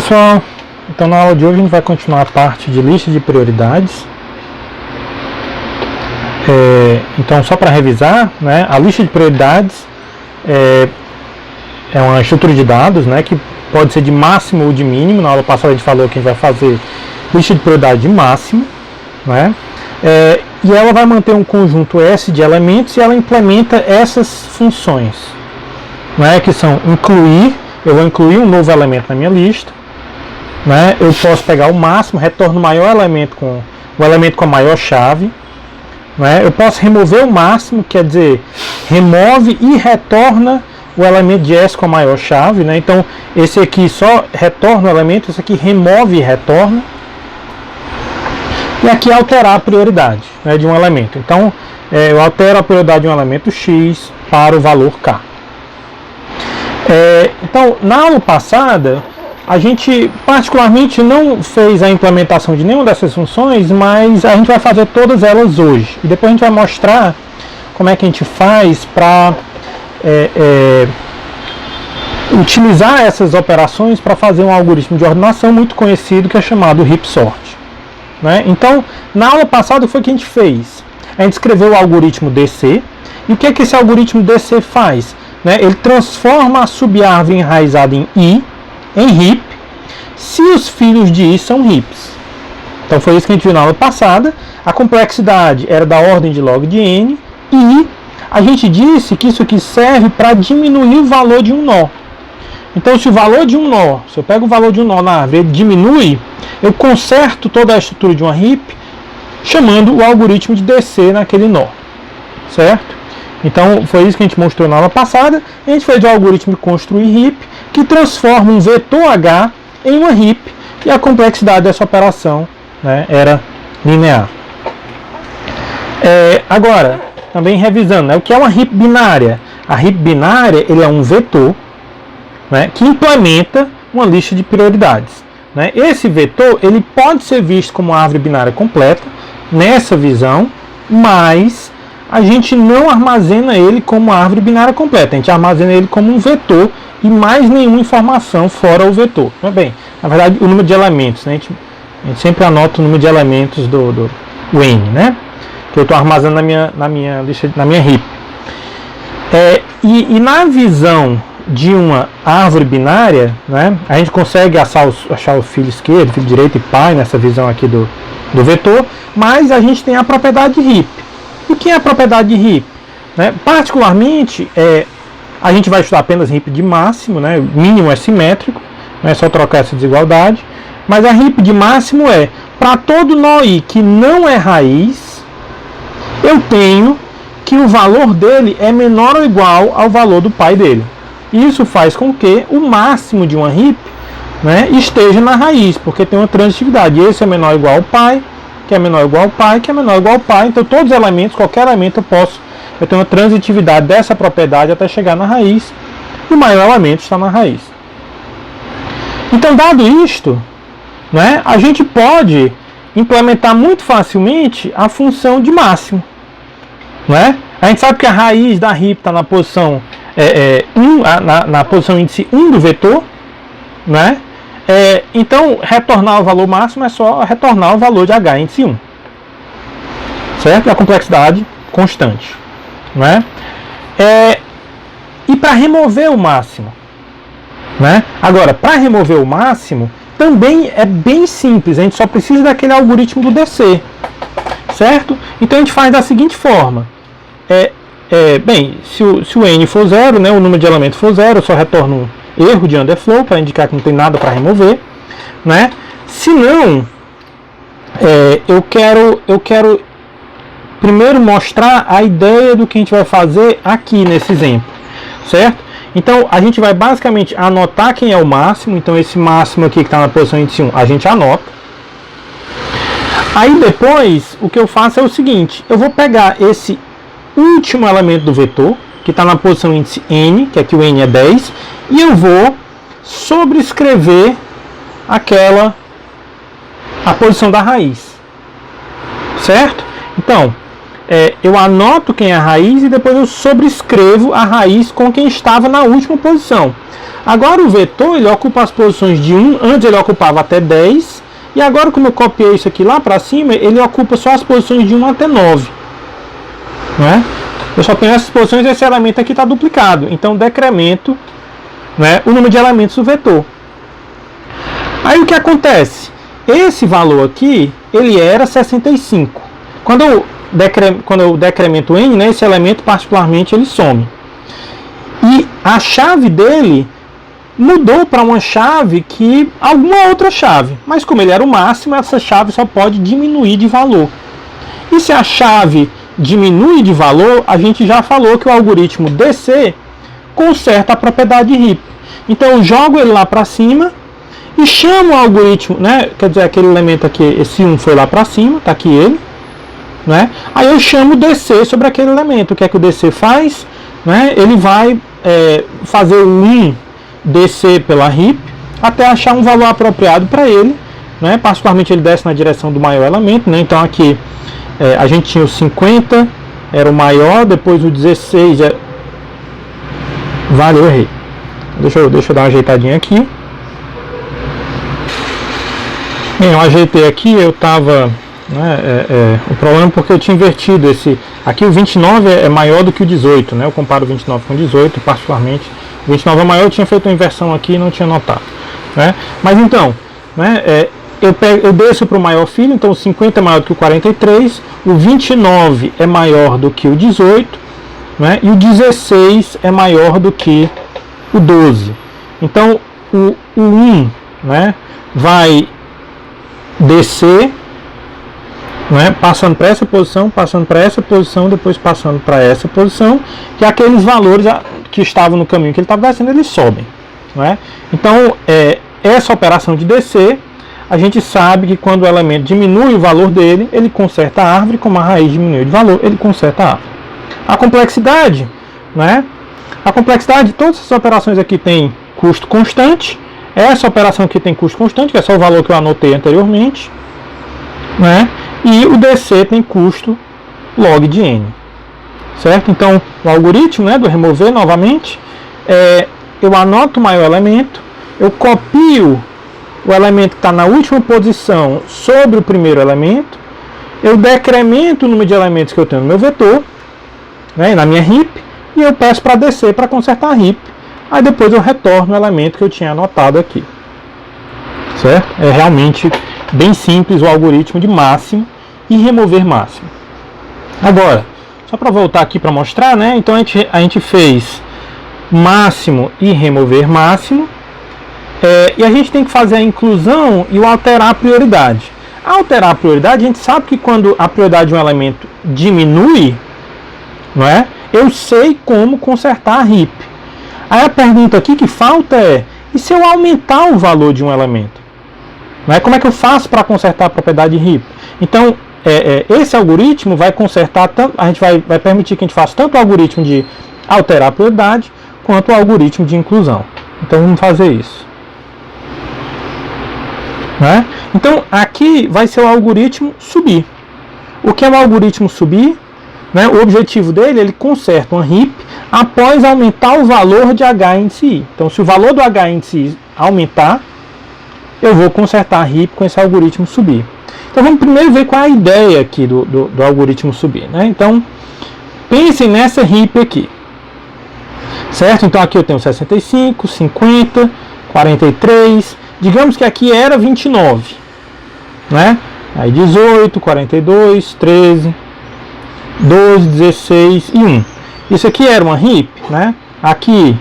pessoal, então na aula de hoje a gente vai continuar a parte de lista de prioridades. Então, só para revisar, né, a lista de prioridades é uma estrutura de dados, né, que pode ser de máximo ou de mínimo. Na aula passada a gente falou que a gente vai fazer lista de prioridade de máximo, né, e ela vai manter um conjunto S de elementos e ela implementa essas funções, né, que são incluir. Eu vou incluir um novo elemento na minha lista, né? Eu posso pegar o máximo, retorno o maior elemento com o elemento com a maior chave, né? Eu posso remover o máximo, quer dizer, remove e retorna o elemento de S com a maior chave, né? Então esse aqui só retorna o elemento, esse aqui remove e retorna. E aqui alterar a prioridade, né, de um elemento. Então eu altero a prioridade de um elemento X para o valor K. Então, na aula passada, a gente particularmente não fez a implementação de nenhuma dessas funções, mas a gente vai fazer todas elas hoje. E depois a gente vai mostrar como é que a gente faz para utilizar essas operações para fazer um algoritmo de ordenação muito conhecido que é chamado heap sort, né? Então, na aula passada, foi o que a gente fez. A gente escreveu o algoritmo DC. E o que é que esse algoritmo DC faz? Né, ele transforma a subárvore enraizada em I em heap, se os filhos de I são heaps. Então foi isso que a gente viu na aula passada. A complexidade era da ordem de log de n, e a gente disse que isso aqui serve para diminuir o valor de um nó. Então, se o valor de um nó, se eu pego o valor de um nó na árvore, ele diminui, eu conserto toda a estrutura de uma heap chamando o algoritmo de DC naquele nó, certo? Então, foi isso que a gente mostrou na aula passada. A gente fez o algoritmo de construir heap, que transforma um vetor H em uma heap, e a complexidade dessa operação, né, era linear. Agora, também revisando, né, o que é uma heap binária? A heap binária, ele é um vetor, né, que implementa uma lista de prioridades, né? Esse vetor, ele pode ser visto como uma árvore binária completa, nessa visão, mas a gente não armazena ele como árvore binária completa, a gente armazena ele como um vetor e mais nenhuma informação fora o vetor. Bem, na verdade, o número de elementos, né? A gente sempre anota o número de elementos do N, né? Que eu estou armazenando na minha lista, na minha heap. E na visão de uma árvore binária, né, a gente consegue achar o filho esquerdo, filho direito e pai nessa visão aqui do vetor, mas a gente tem a propriedade de heap. O que é a propriedade de heap? Né? Particularmente, a gente vai estudar apenas heap de máximo, né? Mínimo é simétrico, não é só trocar essa desigualdade, mas a heap de máximo é, para todo nó i que não é raiz, eu tenho que o valor dele é menor ou igual ao valor do pai dele. Isso faz com que o máximo de uma heap, né, esteja na raiz, porque tem uma transitividade. Esse é menor ou igual ao pai, que é menor ou igual ao pai, que é menor ou igual ao pai. Então todos os elementos, qualquer elemento eu tenho uma transitividade dessa propriedade até chegar na raiz, e o maior elemento está na raiz. Então, dado isto, né, a gente pode implementar muito facilmente a função de máximo, né? A gente sabe que a raiz da heap está na posição na posição índice 1 do vetor, né? Então, retornar o valor máximo é só retornar o valor de H índice 1. Certo? E a complexidade constante. Né? E para remover o máximo. Né? Agora, para remover o máximo, também é bem simples. A gente só precisa daquele algoritmo do DC. Certo? Então, a gente faz da seguinte forma. Bem, se o N for 0, né, o número de elementos for 0, eu só retorno erro de underflow para indicar que não tem nada para remover, né? Se não, eu quero primeiro mostrar a ideia do que a gente vai fazer aqui nesse exemplo, certo? Então a gente vai basicamente anotar quem é o máximo. Então esse máximo aqui que está na posição índice 1, a gente anota. Aí depois o que eu faço é o seguinte: eu vou pegar esse último elemento do vetor, que está na posição índice n, que aqui o n é 10, e eu vou sobrescrever a posição da raiz, certo? Então, eu anoto quem é a raiz e depois eu sobrescrevo a raiz com quem estava na última posição. Agora o vetor, ele ocupa as posições de 1, antes ele ocupava até 10, e agora como eu copiei isso aqui lá para cima, ele ocupa só as posições de 1 até 9. Né? Eu só tenho essas posições e esse elemento aqui está duplicado. Então decremento, né, o número de elementos do vetor. Aí o que acontece? Esse valor aqui, ele era 65. Quando eu decremento n, né, esse elemento particularmente ele some. E a chave dele mudou para uma chave que alguma outra chave. Mas como ele era o máximo, essa chave só pode diminuir de valor. E se a chave diminui de valor, a gente já falou que o algoritmo DC conserta a propriedade RIP. Então eu jogo ele lá para cima e chamo o algoritmo, né? Quer dizer, aquele elemento aqui, esse 1 foi lá para cima, tá aqui ele, né? Aí eu chamo o DC sobre aquele elemento. O que é que o DC faz? Né? Ele vai fazer o 1 descer pela RIP até achar um valor apropriado para ele, né? Particularmente ele desce na direção do maior elemento, né? Então aqui a gente tinha o 50, era o maior, depois o 16 valeu, errei. Deixa eu dar uma ajeitadinha aqui. Bem, eu ajeitei aqui, eu estava... o problema é porque eu tinha invertido esse... Aqui o 29 é maior do que o 18, né? Eu comparo o 29 com o 18, particularmente. O 29 é maior, eu tinha feito uma inversão aqui e não tinha notado. Né? Mas então, né, eu desço para o maior filho, então o 50 é maior do que o 43, o 29 é maior do que o 18, né, e o 16 é maior do que o 12. Então o 1, né, vai descer, né, passando para essa posição, passando para essa posição, depois passando para essa posição, que aqueles valores que estavam no caminho que ele estava descendo, eles sobem. Né? Então, essa operação de descer, a gente sabe que quando o elemento diminui o valor dele, ele conserta a árvore, como a raiz diminui de valor, ele conserta a árvore. A complexidade, né? A complexidade, todas essas operações aqui têm custo constante. Essa operação aqui tem custo constante, que é só o valor que eu anotei anteriormente. Né? E o DC tem custo log de n. Certo? Então, o algoritmo, né, do remover novamente, eu anoto o maior elemento, eu copio o elemento que está na última posição sobre o primeiro elemento, eu decremento o número de elementos que eu tenho no meu vetor, né, na minha RIP, e eu peço para descer para consertar a RIP. Aí depois eu retorno o elemento que eu tinha anotado aqui. Certo? É realmente bem simples o algoritmo de máximo e remover máximo. Agora, só para voltar aqui para mostrar, né? Então a gente fez máximo e remover máximo. E a gente tem que fazer a inclusão e o alterar a prioridade. Ao alterar a prioridade, a gente sabe que quando a prioridade de um elemento diminui, não é? Eu sei como consertar a RIP. Aí a pergunta aqui que falta é: e se eu aumentar o valor de um elemento? Não é? Como é que eu faço para consertar a propriedade RIP? Então, esse algoritmo vai consertar, a gente vai permitir que a gente faça tanto o algoritmo de alterar a prioridade, quanto o algoritmo de inclusão. Então vamos fazer isso. Né? Então aqui vai ser o algoritmo subir. O que é o algoritmo subir? Né? O objetivo dele, ele conserta uma RIP após aumentar o valor de H índice I. Então se o valor do H índice I aumentar, eu vou consertar a RIP com esse algoritmo subir. Então vamos primeiro ver qual é a ideia aqui do algoritmo subir. Né? Então pensem nessa RIP aqui. Certo? Então aqui eu tenho 65, 50, 43. Digamos que aqui era 29. Né? Aí 18, 42, 13, 12, 16 e 1. Isso aqui era uma RIP. Né? Aqui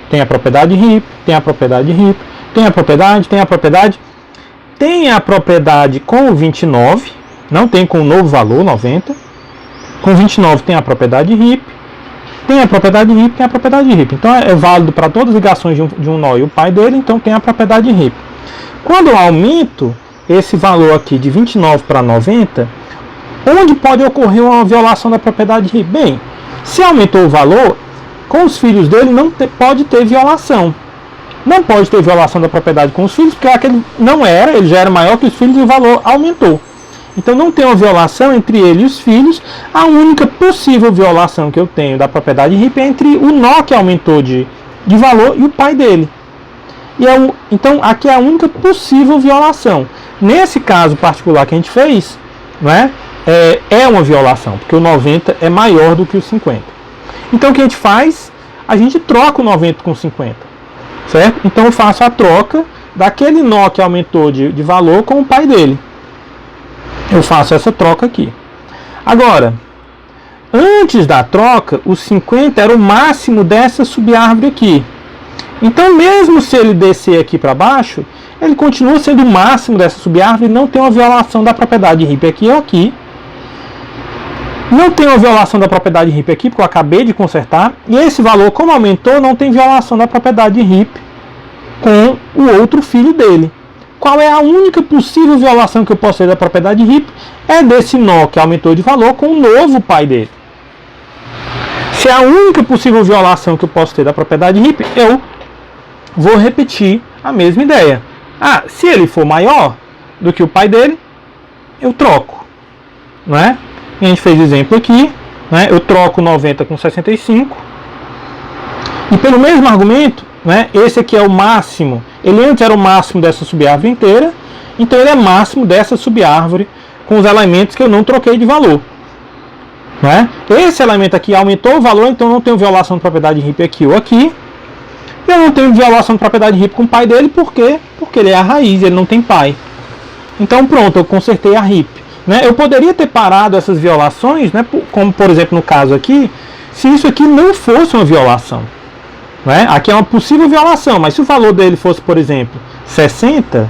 tem a propriedade RIP, tem a propriedade RIP, tem a propriedade, tem a propriedade. Tem a propriedade com o 29, não tem com o novo valor, 90. Com 29 tem a propriedade RIP, tem a propriedade RIP, tem a propriedade RIP. Então é válido para todas as ligações de um nó e o pai dele, então tem a propriedade RIP. Quando eu aumento esse valor aqui de 29 para 90, onde pode ocorrer uma violação da propriedade RIP? Bem, se aumentou o valor, com os filhos dele não pode ter violação. Não pode ter violação da propriedade com os filhos, porque aquele não era, ele já era maior que os filhos e o valor aumentou. Então não tem uma violação entre ele e os filhos. A única possível violação que eu tenho da propriedade RIP é entre o nó que aumentou de valor e o pai dele. Então aqui é a única possível violação. Nesse caso particular que a gente fez, né, é uma violação, porque o 90 é maior do que o 50. Então o que a gente faz? A gente troca o 90 com 50, certo? Então eu faço a troca daquele nó que aumentou de valor com o pai dele. Eu faço essa troca aqui. Agora, antes da troca, o 50 era o máximo dessa subárvore aqui. Então, mesmo se ele descer aqui para baixo, ele continua sendo o máximo dessa subárvore e não tem uma violação da propriedade RIP aqui ou aqui. Não tem uma violação da propriedade RIP aqui, porque eu acabei de consertar. E esse valor, como aumentou, não tem violação da propriedade RIP com o outro filho dele. Qual é a única possível violação que eu posso ter da propriedade RIP? É desse nó que aumentou de valor com o novo pai dele. Se é a única possível violação que eu posso ter da propriedade RIP, eu vou repetir a mesma ideia. Se ele for maior do que o pai dele, eu troco. Não é? A gente fez exemplo aqui, né? Eu troco 90 com 65. E pelo mesmo argumento, né, esse aqui é o máximo. Ele antes era o máximo dessa subárvore inteira, então ele é máximo dessa subárvore com os elementos que eu não troquei de valor. Né? Esse elemento aqui aumentou o valor, então eu não tenho violação de propriedade RIP aqui ou aqui. Eu não tenho violação de propriedade RIP com o pai dele, por quê? Porque ele é a raiz, ele não tem pai. Então pronto, eu consertei a RIP. Né? Eu poderia ter parado essas violações, né, como por exemplo no caso aqui, se isso aqui não fosse uma violação. Né? Aqui é uma possível violação, mas se o valor dele fosse, por exemplo, 60,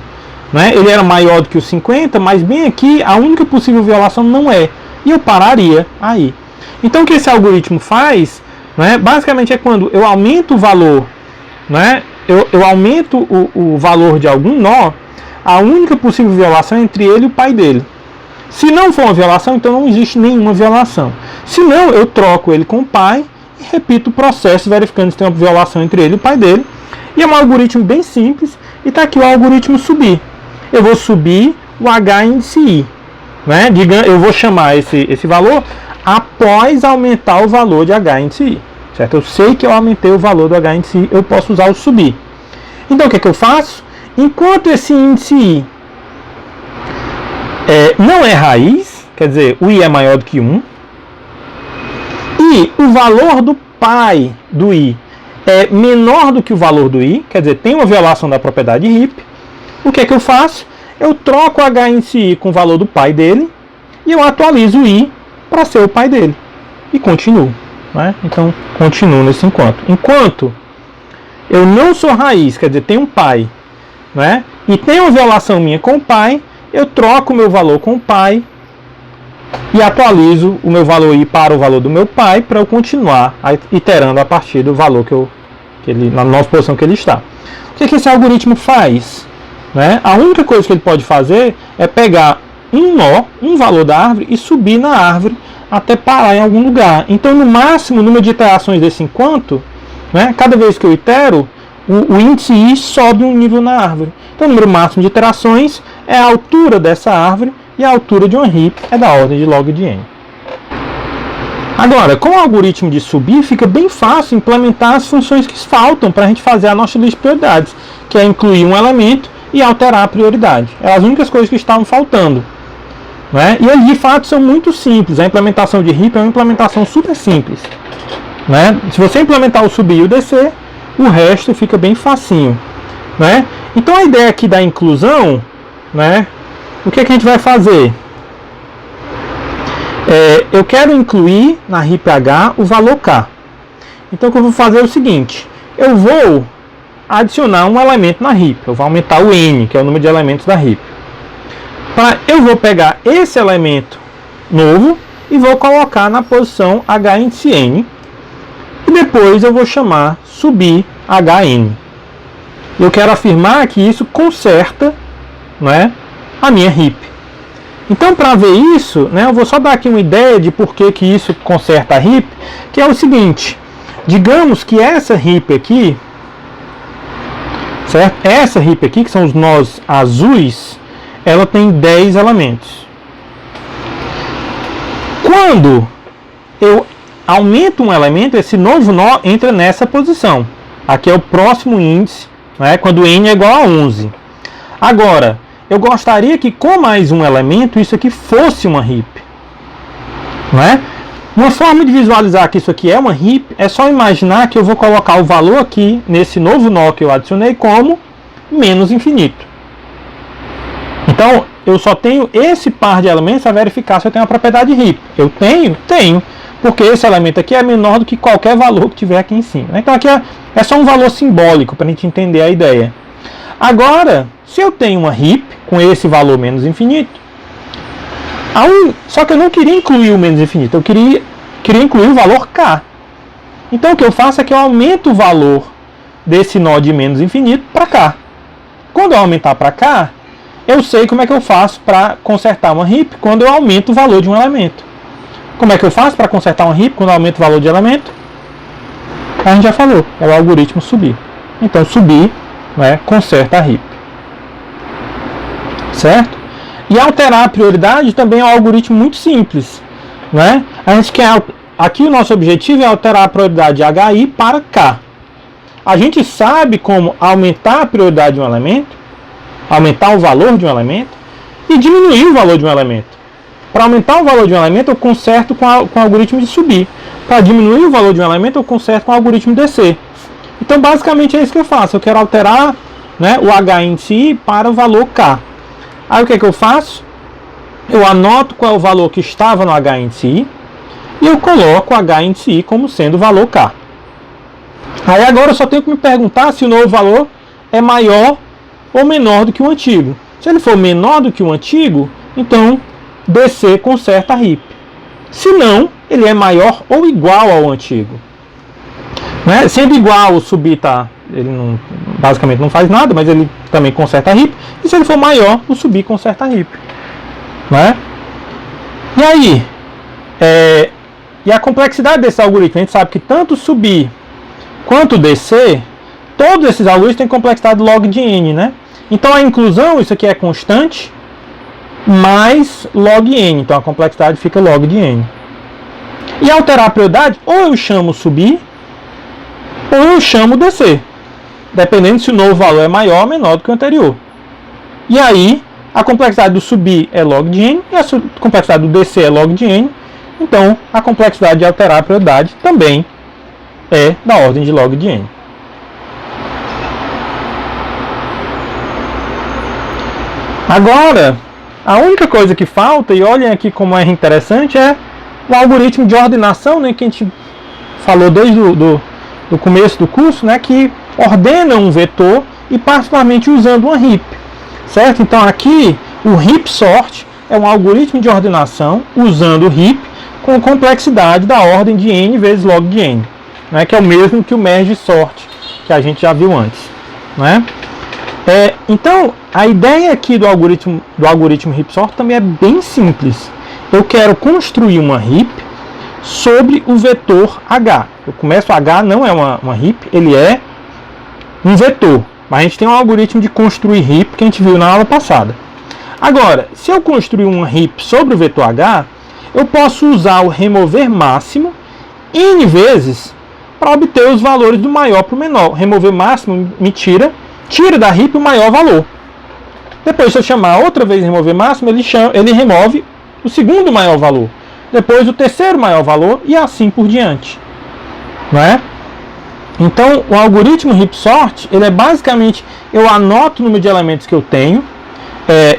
né, ele era maior do que o 50, mas bem aqui a única possível violação não é. E eu pararia aí. Então o que esse algoritmo faz, né, basicamente é quando eu aumento o valor, né, eu aumento o valor de algum nó, a única possível violação é entre ele e o pai dele. Se não for uma violação, então não existe nenhuma violação. Se não, eu troco ele com o pai e repito o processo verificando se tem uma violação entre ele e o pai dele. E é um algoritmo bem simples. E está aqui o algoritmo subir. Eu vou subir o H índice I. Né? Eu vou chamar esse valor após aumentar o valor de H índice I. Certo? Eu sei que eu aumentei o valor do H índice I, eu posso usar o subir. Então o que é que eu faço? Enquanto esse índice I não é raiz, quer dizer, o I é maior do que 1, e o valor do pai do I é menor do que o valor do I, quer dizer, tem uma violação da propriedade RIP, o que é que eu faço? Eu troco o H índice I com o valor do pai dele, e eu atualizo o I para ser o pai dele, e continuo. Né? Então, continuo nesse enquanto. Enquanto eu não sou raiz, quer dizer, tem um pai, né? E tem uma violação minha com o pai, eu troco o meu valor com o pai e atualizo o meu valor I para o valor do meu pai para eu continuar iterando a partir do valor na nova posição que ele está. O que esse algoritmo faz? Né? A única coisa que ele pode fazer é pegar um nó, um valor da árvore e subir na árvore até parar em algum lugar. Então, no máximo, o número de iterações desse enquanto, né, cada vez que eu itero, o índice I sobe um nível na árvore. Então, o número máximo de iterações é a altura dessa árvore e a altura de uma RIP é da ordem de log de n. Agora, com o algoritmo de subir, fica bem fácil implementar as funções que faltam para a gente fazer a nossa lista de prioridades, que é incluir um elemento e alterar a prioridade. É as únicas coisas que estavam faltando. Né? E eles, de fato, são muito simples. A implementação de RIP é uma implementação super simples. Né? Se você implementar o subir e o descer, o resto fica bem facinho. Né? Então a ideia aqui da inclusão, né, o que a gente vai fazer? Eu quero incluir na RIP H o valor K. Então o que eu vou fazer é o seguinte, eu vou adicionar um elemento na RIP, eu vou aumentar o N, que é o número de elementos da RIP. Eu vou pegar esse elemento novo e vou colocar na posição H índice N. E depois eu vou chamar subir HN. Eu quero afirmar que isso conserta, né, a minha RIP. Então, para ver isso, né, eu vou só dar aqui uma ideia de por que isso conserta a RIP, que é o seguinte. Digamos que essa RIP aqui, certo? Essa RIP aqui, que são os nós azuis, ela tem 10 elementos. Quando eu aumento um elemento, esse novo nó entra nessa posição. Aqui é o próximo índice, né, quando n é igual a 11. Agora, eu gostaria que com mais um elemento isso aqui fosse uma heap. Né? Uma forma de visualizar que isso aqui é uma heap é só imaginar que eu vou colocar o valor aqui nesse novo nó que eu adicionei como menos infinito. Então, eu só tenho esse par de elementos a verificar se eu tenho a propriedade heap. Eu tenho? Tenho. Porque esse elemento aqui é menor do que qualquer valor que tiver aqui em cima. Então aqui é só um valor simbólico para a gente entender a ideia. Agora, se eu tenho uma heap com esse valor menos infinito, só que eu não queria incluir o menos infinito, eu queria incluir o valor k. Então o que eu faço é que eu aumento o valor desse nó de menos infinito para k. Quando eu aumentar para k, eu sei como é que eu faço para consertar uma heap quando eu aumento o valor de um elemento. Como é que eu faço para consertar uma heap quando eu aumento o valor de elemento? A gente já falou, é o algoritmo subir. Então subir, né, conserta a heap. Certo? E alterar a prioridade também é um algoritmo muito simples. Né? A gente quer, aqui o nosso objetivo é alterar a prioridade de HI para K. A gente sabe como aumentar a prioridade de um elemento, aumentar o valor de um elemento e diminuir o valor de um elemento. Para aumentar o valor de um elemento, eu conserto com o algoritmo de subir. Para diminuir o valor de um elemento, eu conserto com o algoritmo de descer. Então, basicamente, é isso que eu faço. Eu quero alterar, né, o H índice I para o valor K. Aí, o que é que eu faço? Eu anoto qual é o valor que estava no H índice I e eu coloco o H índice I como sendo o valor K. Aí, agora, eu só tenho que me perguntar se o novo valor é maior ou menor do que o antigo. Se ele for menor do que o antigo, então DC conserta a heap. Se não, ele é maior ou igual ao antigo. Né? Sendo igual, o subir ele não, basicamente não faz nada, mas ele também conserta a heap. E se ele for maior, o subir conserta a heap. Né? E aí, e a complexidade desse algoritmo, a gente sabe que tanto subir quanto descer, todos esses algoritmos têm complexidade log de n. Né? Então a inclusão, isso aqui é constante, mais log n, então a complexidade fica log de n. E alterar a prioridade, ou eu chamo subir, ou eu chamo descer, dependendo se o novo valor é maior ou menor do que o anterior. E aí, a complexidade do subir é log de n, e a complexidade do descer é log de n, então a complexidade de alterar a prioridade também é da ordem de log de n. Agora, a única coisa que falta, e olhem aqui como é interessante, é o algoritmo de ordenação, né, que a gente falou desde o começo do curso, né, que ordena um vetor e particularmente usando uma heap. Certo? Então aqui o heap sort é um algoritmo de ordenação usando o heap com complexidade da ordem de n vezes log de n, né, que é o mesmo que o merge sort que a gente já viu antes. Né? Então, a ideia aqui do algoritmo heap sort também é bem simples. Eu quero construir uma heap sobre o vetor H. Eu começo, H não é uma heap, ele é um vetor. Mas a gente tem um algoritmo de construir heap que a gente viu na aula passada. Agora, se eu construir uma heap sobre o vetor H, eu posso usar o remover máximo n vezes para obter os valores do maior para o menor. O remover máximo me tira da heap o maior valor. Depois, se eu chamar outra vez remover máximo, ele remove o segundo maior valor. Depois, o terceiro maior valor e assim por diante. Não é? Então, o algoritmo heap sort, ele é basicamente, eu anoto o número de elementos que eu tenho,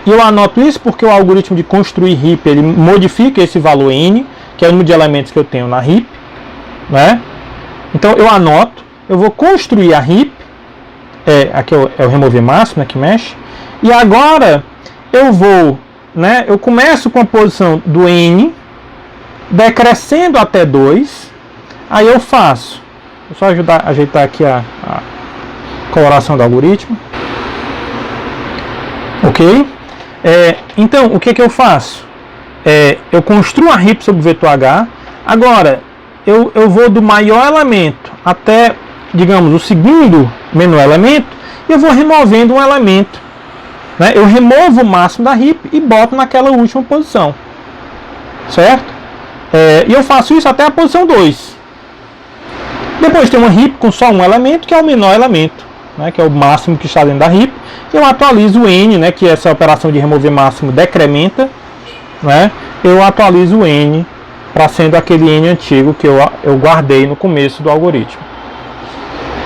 e eu anoto isso porque o algoritmo de construir heap, ele modifica esse valor n, que é o número de elementos que eu tenho na heap. Né? Então, eu anoto, eu vou construir a heap, aqui é o remover máximo, né, que mexe. E agora eu vou, né, eu começo com a posição do n, decrescendo até 2. Aí eu faço, vou só ajeitar aqui a coloração do algoritmo. Ok? Então, o que eu faço? Eu construo a heap sobre o vetor H. Agora, eu vou do maior elemento até, digamos, o segundo menor elemento, e eu vou removendo um elemento. Né? Eu removo o máximo da heap e boto naquela última posição. Certo? E eu faço isso até a posição 2. Depois tem uma heap com só um elemento, que é o menor elemento né, que é o máximo que está dentro da heap, e eu atualizo o n, né, que essa operação de remover máximo decrementa, né, eu atualizo o n para sendo aquele n antigo que eu guardei no começo do algoritmo.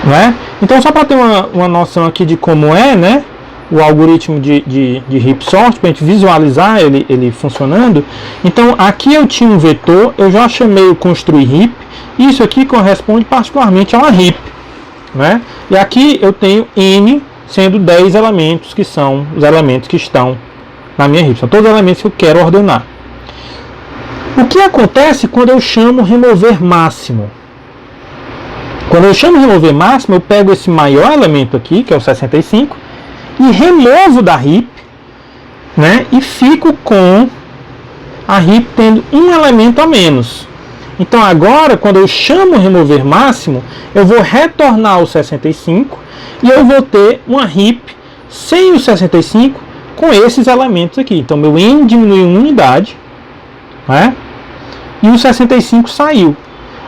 Né? Então, só para ter uma noção aqui de como é, né, o algoritmo de heap sort, para a gente visualizar ele funcionando. Então, aqui eu tinha um vetor, eu já chamei o construir heap, isso aqui corresponde particularmente a uma heap. Né? E aqui eu tenho n sendo 10 elementos, que são os elementos que estão na minha heap. São todos os elementos que eu quero ordenar. O que acontece quando eu chamo remover máximo? Quando eu chamo remover máximo, eu pego esse maior elemento aqui, que é o 65, e removo da heap, né, e fico com a heap tendo um elemento a menos. Então agora, quando eu chamo remover máximo, eu vou retornar o 65 e eu vou ter uma heap sem o 65 com esses elementos aqui. Então meu n diminuiu uma unidade, né, e o 65 saiu.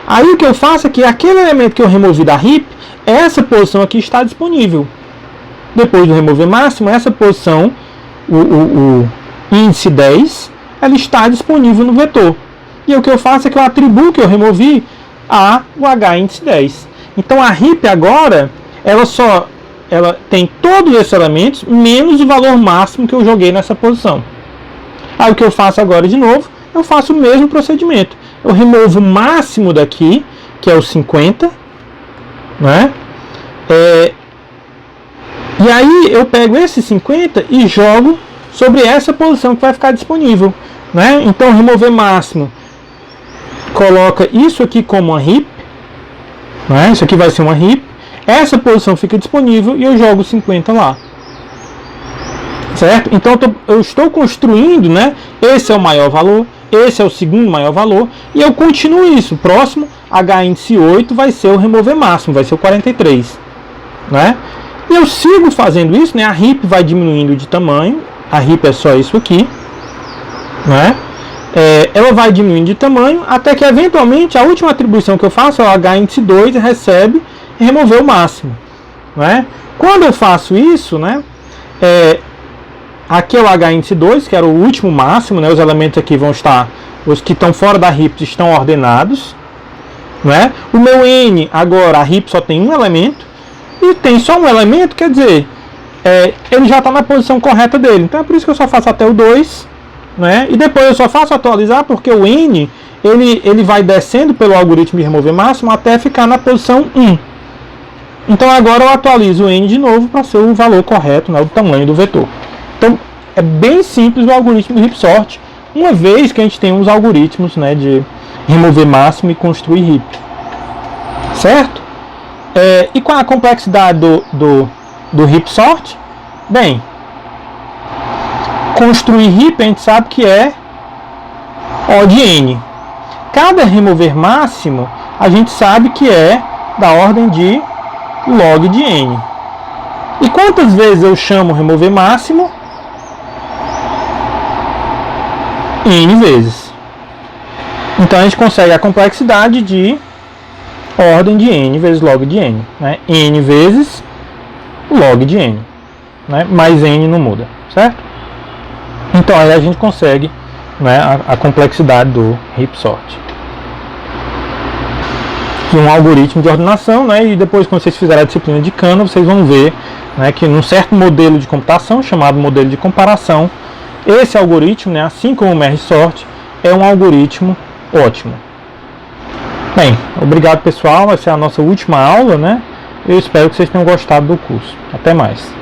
Aí o que eu faço é que aquele elemento que eu removi da heap, essa posição aqui está disponível. Depois do remover máximo, essa posição, o índice 10, ela está disponível no vetor. E o que eu faço é que eu atribuo que eu removi a o h índice 10. Então a heap agora, ela tem todos esses elementos, menos o valor máximo que eu joguei nessa posição. Aí o que eu faço agora de novo, eu faço o mesmo procedimento. Eu removo o máximo daqui, que é o 50, né? E aí eu pego esse 50 e jogo sobre essa posição que vai ficar disponível, né? Então remover máximo coloca isso aqui como uma heap, né? Isso aqui vai ser uma heap. Essa posição fica disponível e eu jogo 50 lá. Certo? Então eu estou construindo, né? Esse é o maior valor, esse é o segundo maior valor, e eu continuo isso. O próximo, h índice 8, vai ser o remover máximo, vai ser o 43. Né? E eu sigo fazendo isso, né? A heap vai diminuindo de tamanho, a heap é só isso aqui. Né? Ela vai diminuindo de tamanho, até que eventualmente a última atribuição que eu faço é o h índice 2, recebe e remover o máximo. Né? Quando eu faço isso, né? Aqui é o h índice 2, que era o último máximo, né? Os elementos aqui vão estar, os que estão fora da heap estão ordenados, né? O meu n, agora a heap só tem um elemento, e tem só um elemento, quer dizer, ele já está na posição correta dele. Então é por isso que eu só faço até o 2, né? E depois eu só faço atualizar, porque o n, ele vai descendo pelo algoritmo de remover máximo até ficar na posição 1. Então agora eu atualizo o n de novo para ser o valor correto, né? O tamanho do vetor. Então, é bem simples o algoritmo do heap sort, uma vez que a gente tem uns algoritmos, né, de remover máximo e construir heap. Certo? E qual a complexidade do heap sort? Bem, construir heap a gente sabe que é O de n. Cada remover máximo a gente sabe que é da ordem de log de n. E quantas vezes eu chamo remover máximo? N vezes. Então a gente consegue a complexidade de ordem de n vezes log de n, né? N vezes log de n, né? Mais n não muda, certo? Então aí a gente consegue, né, a complexidade do heap sort. E um algoritmo de ordenação, né? E depois, quando vocês fizerem a disciplina de Kano, vocês vão ver, né, que num certo modelo de computação chamado modelo de comparação, esse algoritmo, né, assim como o merge sort, é um algoritmo ótimo. Bem, obrigado pessoal, essa é a nossa última aula, né? Eu espero que vocês tenham gostado do curso. Até mais.